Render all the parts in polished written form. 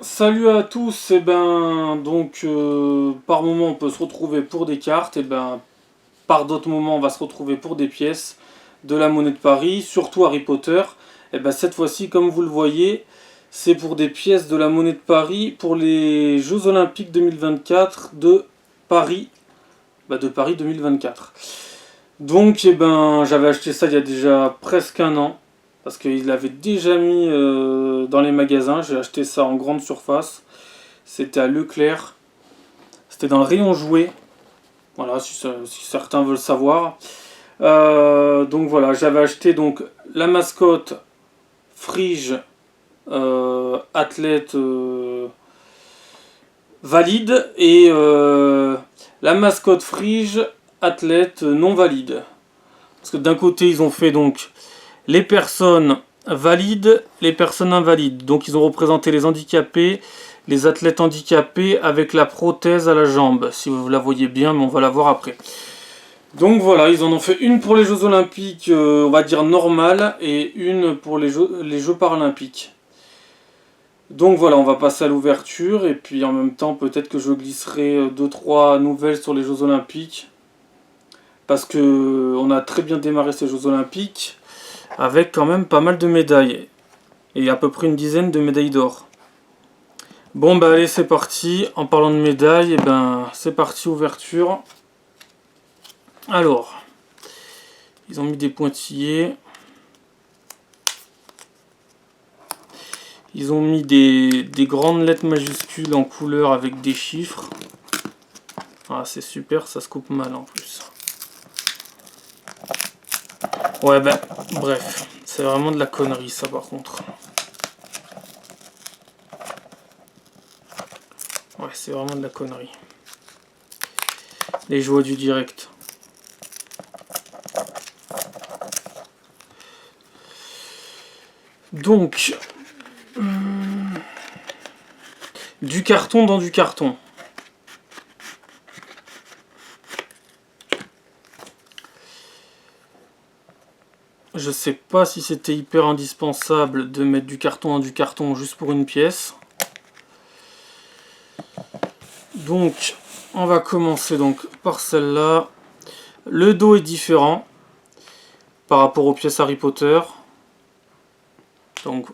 Salut à tous, par moment on peut se retrouver pour des cartes, par d'autres moments on va se retrouver pour des pièces de la monnaie de Paris, surtout Harry Potter. Cette fois-ci, comme vous le voyez, c'est pour des pièces de la monnaie de Paris pour les Jeux Olympiques 2024 de Paris, de Paris 2024. J'avais acheté ça il y a déjà presque un an. Parce qu'il l'avait déjà mis dans les magasins. J'ai acheté ça en grande surface. C'était à Leclerc. C'était dans le rayon jouets. Voilà, si certains veulent savoir. J'avais acheté donc la mascotte Frige athlète valide et la mascotte Frige athlète non valide. Parce que d'un côté ils ont fait donc les personnes valides, les personnes invalides. Donc ils ont représenté les handicapés, les athlètes handicapés avec la prothèse à la jambe. Si vous la voyez bien, mais on va la voir après. Donc voilà, ils en ont fait une pour les Jeux Olympiques, on va dire normales, et une pour les Jeux Paralympiques. Donc voilà, on va passer à l'ouverture, et puis en même temps, peut-être que je glisserai 2-3 nouvelles sur les Jeux Olympiques. Parce que on a très bien démarré ces Jeux Olympiques, avec quand même pas mal de médailles. Et à peu près une dizaine de médailles d'or. Bon allez, c'est parti. En parlant de médailles, c'est parti, ouverture. Alors, ils ont mis des pointillés. Ils ont mis des grandes lettres majuscules en couleur avec des chiffres. Ah, c'est super, ça se coupe mal en plus. Ouais, bref, c'est vraiment de la connerie ça par contre. Ouais, c'est vraiment de la connerie. Les joies du direct. Donc, du carton dans du carton. Je sais pas si c'était hyper indispensable de mettre du carton dans du carton juste pour une pièce. Donc, on va commencer donc par celle-là. Le dos est différent par rapport aux pièces Harry Potter. Donc,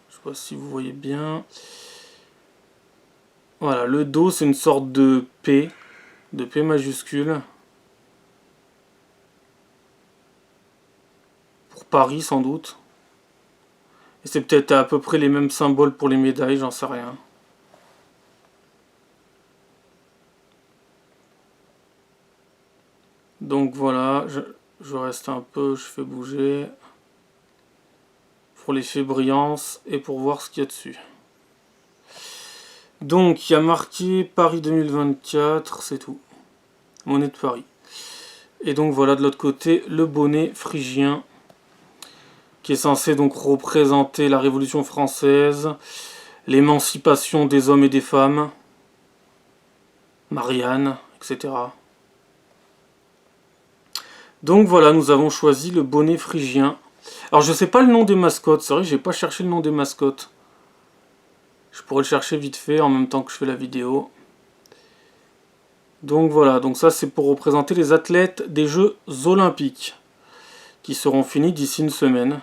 je sais pas si vous voyez bien. Voilà, le dos c'est une sorte de P majuscule. Pour Paris sans doute. Et c'est peut-être à peu près les mêmes symboles pour les médailles, j'en sais rien. Donc voilà, je reste un peu, je fais bouger. Pour l'effet brillance et pour voir ce qu'il y a dessus. Donc il y a marqué Paris 2024, c'est tout. Monnaie de Paris. Et donc voilà de l'autre côté le bonnet phrygien qui est censé donc représenter la Révolution française, l'émancipation des hommes et des femmes, Marianne, etc. Donc voilà, nous avons choisi le bonnet phrygien. Alors je sais pas le nom des mascottes, c'est vrai que j'ai pas cherché le nom des mascottes. Je pourrais le chercher vite fait en même temps que je fais la vidéo. Donc voilà, donc ça c'est pour représenter les athlètes des Jeux Olympiques qui seront finis d'ici une semaine.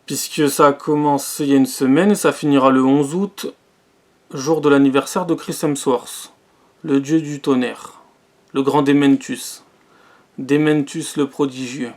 Puisque ça a commencé il y a une semaine et ça finira le 11 août, jour de l'anniversaire de Chris Hemsworth, le dieu du tonnerre, le grand Dementus. Dementus le prodigieux.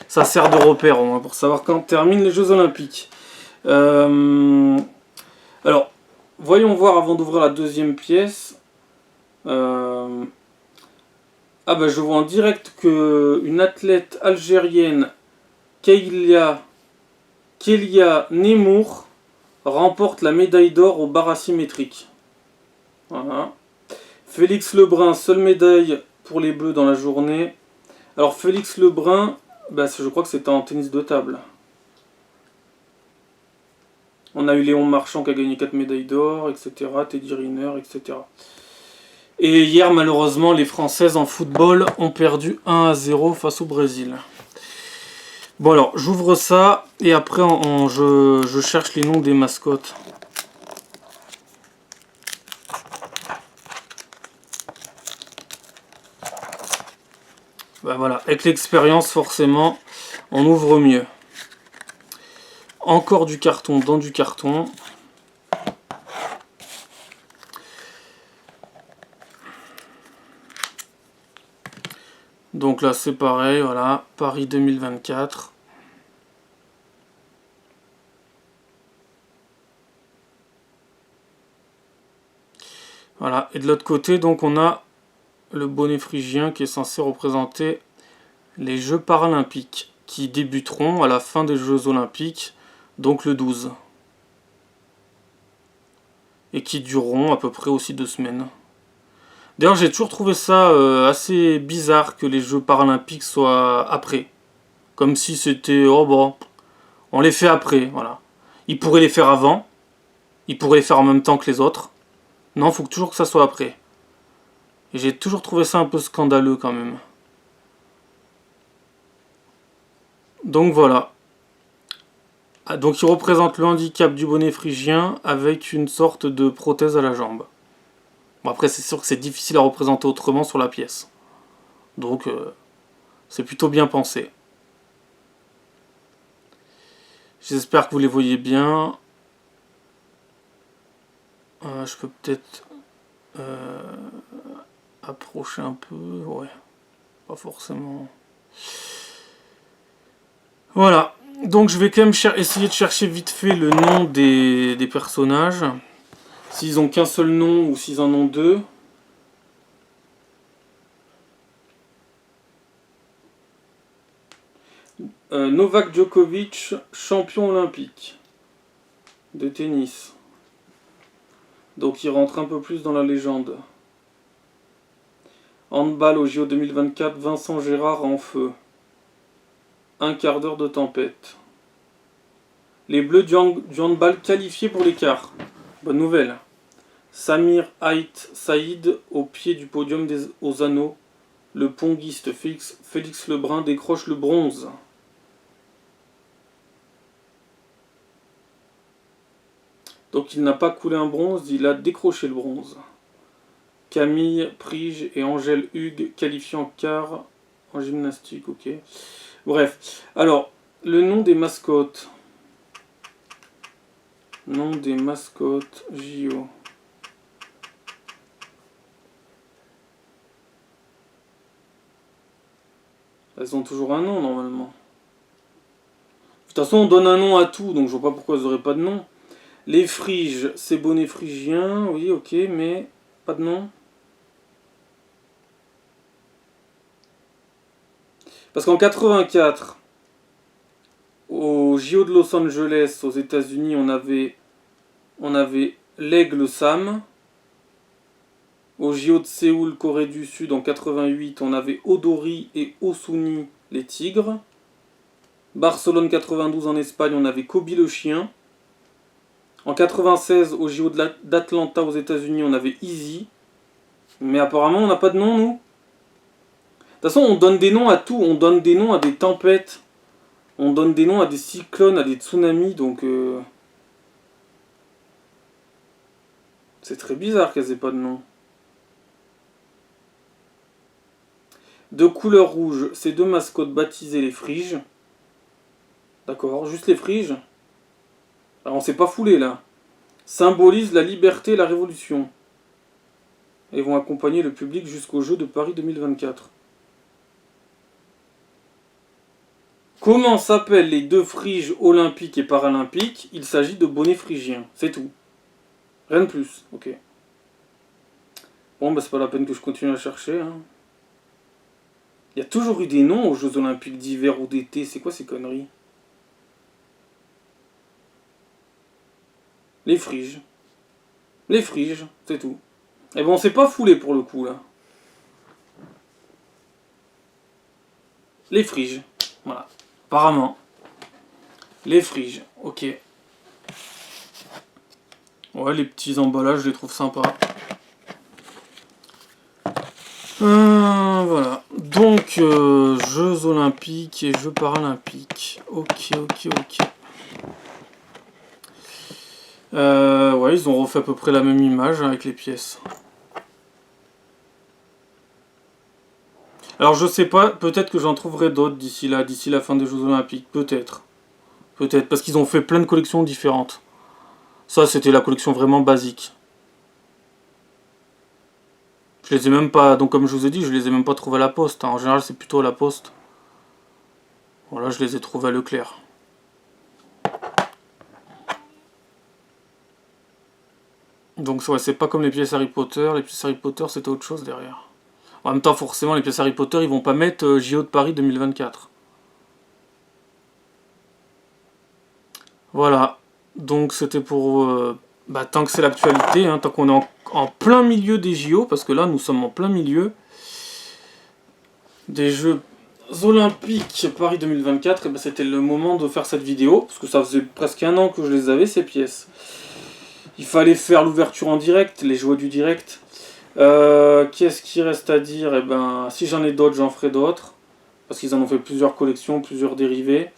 Ça sert de repère au moins pour savoir quand terminent les Jeux Olympiques. Alors, voyons voir avant d'ouvrir la deuxième pièce. Je vois en direct qu'une athlète algérienne, Kélia Nemour, remporte la médaille d'or au bar asymétrique. Voilà. Félix Lebrun, seule médaille pour les Bleus dans la journée. Alors Félix Lebrun, je crois que c'était en tennis de table. On a eu Léon Marchand qui a gagné 4 médailles d'or, etc. Teddy Riner, etc. Et hier, malheureusement, les Françaises en football ont perdu 1-0 face au Brésil. Bon alors, j'ouvre ça et après je cherche les noms des mascottes. Bah voilà, avec l'expérience, forcément, on ouvre mieux. Encore du carton dans du carton. Donc là, c'est pareil, voilà, Paris 2024. Voilà, et de l'autre côté, donc on a le bonnet phrygien qui est censé représenter les Jeux paralympiques qui débuteront à la fin des Jeux olympiques, donc le 12. Et qui dureront à peu près aussi 2 semaines. D'ailleurs, j'ai toujours trouvé ça assez bizarre que les Jeux paralympiques soient après. Comme si c'était, oh bon, on les fait après, voilà. Ils pourraient les faire avant, ils pourraient les faire en même temps que les autres. Non, il faut toujours que ça soit après. Et j'ai toujours trouvé ça un peu scandaleux quand même. Donc voilà. Donc il représente le handicap du bonnet phrygien avec une sorte de prothèse à la jambe. Bon, après c'est sûr que c'est difficile à représenter autrement sur la pièce. Donc c'est plutôt bien pensé. J'espère que vous les voyez bien. Je peux peut-être approcher un peu. Ouais, pas forcément. Voilà. Donc je vais quand même essayer de chercher vite fait le nom des personnages. S'ils ont qu'un seul nom ou s'ils en ont deux. Novak Djokovic, champion olympique de tennis. Donc il rentre un peu plus dans la légende. Handball au JO 2024, Vincent Gérard en feu. Un quart d'heure de tempête. Les Bleus du handball qualifiés pour les quarts. Bonne nouvelle. Samir Ait Saïd au pied du podium aux anneaux. Le ponguiste Félix Lebrun décroche le bronze. Donc il n'a pas coulé un bronze, il a décroché le bronze. Camille Prige et Angèle Hugues qualifiés en quart en gymnastique, ok. Bref, alors, le nom des mascottes. Nom des mascottes JO. Elles ont toujours un nom normalement. De toute façon, on donne un nom à tout, donc je vois pas pourquoi elles n'auraient pas de nom. Les Phryges, c'est bonnet phrygien, oui, ok, mais pas de nom. Parce qu'en 84, au JO de Los Angeles, aux États-Unis, on avait l'aigle Sam. Au JO de Séoul, Corée du Sud, en 88, on avait Odori et Osuni, les tigres. Barcelone 92 en Espagne, on avait Kobe le chien. En 96, au JO d'Atlanta aux États-Unis, on avait Easy. Mais apparemment, on n'a pas de nom, nous. De toute façon, on donne des noms à tout. On donne des noms à des tempêtes. On donne des noms à des cyclones, à des tsunamis. Donc, c'est très bizarre qu'elles aient pas de nom. De couleur rouge, ces deux mascottes baptisées les Phryges. D'accord, juste les Phryges. Alors on s'est pas foulé là. Symbolisent la liberté et la révolution. Et vont accompagner le public jusqu'aux Jeux de Paris 2024. Comment s'appellent les deux Phryges olympiques et paralympiques? Il s'agit de bonnets phrygiens, c'est tout. Rien de plus, ok. Bon, bah c'est pas la peine que je continue à chercher. Hein. Il y a toujours eu des noms aux Jeux olympiques d'hiver ou d'été, c'est quoi ces conneries? Les Phryges. Les Phryges, c'est tout. Et bon, on s'est pas foulé pour le coup là. Les Phryges, voilà. Apparemment. Les Phryges, ok. Ouais, les petits emballages, je les trouve sympas. Voilà. Donc, Jeux olympiques et Jeux paralympiques. Ok. Ouais, ils ont refait à peu près la même image avec les pièces. Alors je sais pas, peut-être que j'en trouverai d'autres d'ici là, d'ici la fin des Jeux Olympiques, peut-être. Peut-être, parce qu'ils ont fait plein de collections différentes. Ça, c'était la collection vraiment basique. Je les ai même pas, donc comme je vous ai dit, je les ai même pas trouvés à la poste, hein. En général, c'est plutôt à la poste. Voilà, je les ai trouvés à Leclerc. Donc ouais, c'est pas comme les pièces Harry Potter. Les pièces Harry Potter, c'était autre chose derrière. En même temps, forcément, les pièces Harry Potter, ils vont pas mettre JO de Paris 2024. Voilà. Donc c'était pour... tant que c'est l'actualité, hein, tant qu'on est en plein milieu des JO, parce que là, nous sommes en plein milieu des Jeux Olympiques Paris 2024, et ben c'était le moment de faire cette vidéo, parce que ça faisait presque un an que je les avais, ces pièces. Il fallait faire l'ouverture en direct, les joies du direct. Qu'est-ce qui reste à dire? Eh ben, si j'en ai d'autres, j'en ferai d'autres. Parce qu'ils en ont fait plusieurs collections, plusieurs dérivés.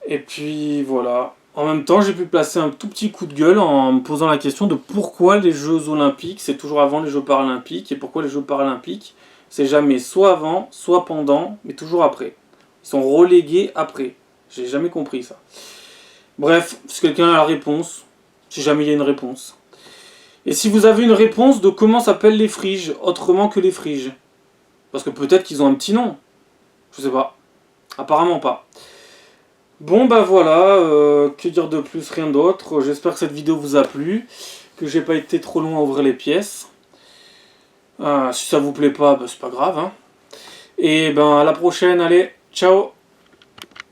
Et puis voilà. En même temps, j'ai pu placer un tout petit coup de gueule en me posant la question de pourquoi les Jeux Olympiques, c'est toujours avant les Jeux Paralympiques, et pourquoi les Jeux Paralympiques, c'est jamais soit avant, soit pendant, mais toujours après. Ils sont relégués après. J'ai jamais compris ça. Bref, si quelqu'un a la réponse, si jamais il y a une réponse. Et si vous avez une réponse de comment s'appellent les friges, autrement que les friges. Parce que peut-être qu'ils ont un petit nom. Je sais pas. Apparemment pas. Bon bah voilà, que dire de plus, rien d'autre. J'espère que cette vidéo vous a plu, que j'ai pas été trop long à ouvrir les pièces. Si ça vous plaît pas, bah, c'est pas grave. Hein. Et ben à la prochaine, allez, ciao.